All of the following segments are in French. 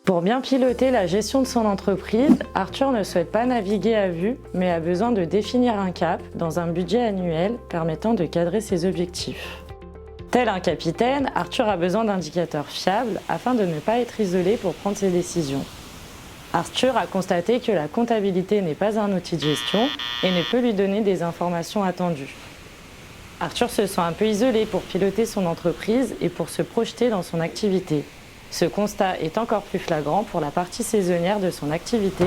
Pour bien piloter la gestion de son entreprise, Arthur ne souhaite pas naviguer à vue, mais a besoin de définir un cap dans un budget annuel permettant de cadrer ses objectifs. Tel un capitaine, Arthur a besoin d'indicateurs fiables afin de ne pas être isolé pour prendre ses décisions. Arthur a constaté que la comptabilité n'est pas un outil de gestion et ne peut lui donner des informations attendues. Arthur se sent un peu isolé pour piloter son entreprise et pour se projeter dans son activité. Ce constat est encore plus flagrant pour la partie saisonnière de son activité,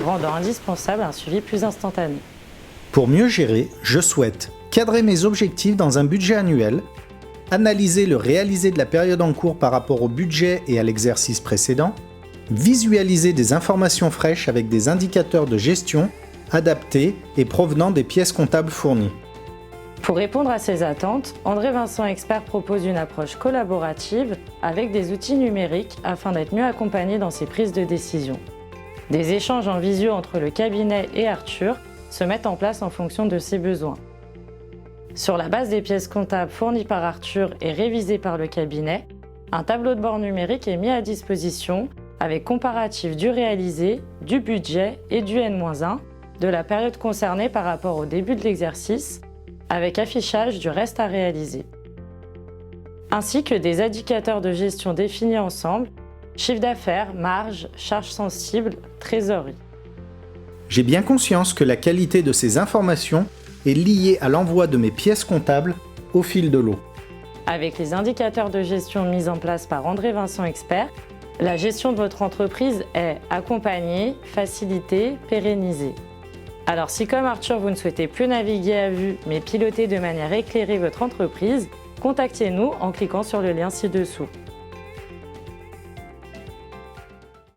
rendant indispensable un suivi plus instantané. Pour mieux gérer, je souhaite cadrer mes objectifs dans un budget annuel, analyser le réalisé de la période en cours par rapport au budget et à l'exercice précédent, visualiser des informations fraîches avec des indicateurs de gestion adaptés et provenant des pièces comptables fournies. Pour répondre à ces attentes, André Vincent Expert propose une approche collaborative avec des outils numériques afin d'être mieux accompagné dans ses prises de décision. Des échanges en visio entre le cabinet et Arthur se mettent en place en fonction de ses besoins. Sur la base des pièces comptables fournies par Arthur et révisées par le cabinet, un tableau de bord numérique est mis à disposition avec comparatif du réalisé, du budget et du N-1 de la période concernée par rapport au début de l'exercice, avec affichage du reste à réaliser. Ainsi que des indicateurs de gestion définis ensemble, chiffre d'affaires, marge, charges sensibles, trésorerie. J'ai bien conscience que la qualité de ces informations est liée à l'envoi de mes pièces comptables au fil de l'eau. Avec les indicateurs de gestion mis en place par André Vincent Expert, la gestion de votre entreprise est accompagnée, facilitée, pérennisée. Alors si comme Arthur vous ne souhaitez plus naviguer à vue mais piloter de manière éclairée votre entreprise, contactez-nous en cliquant sur le lien ci-dessous.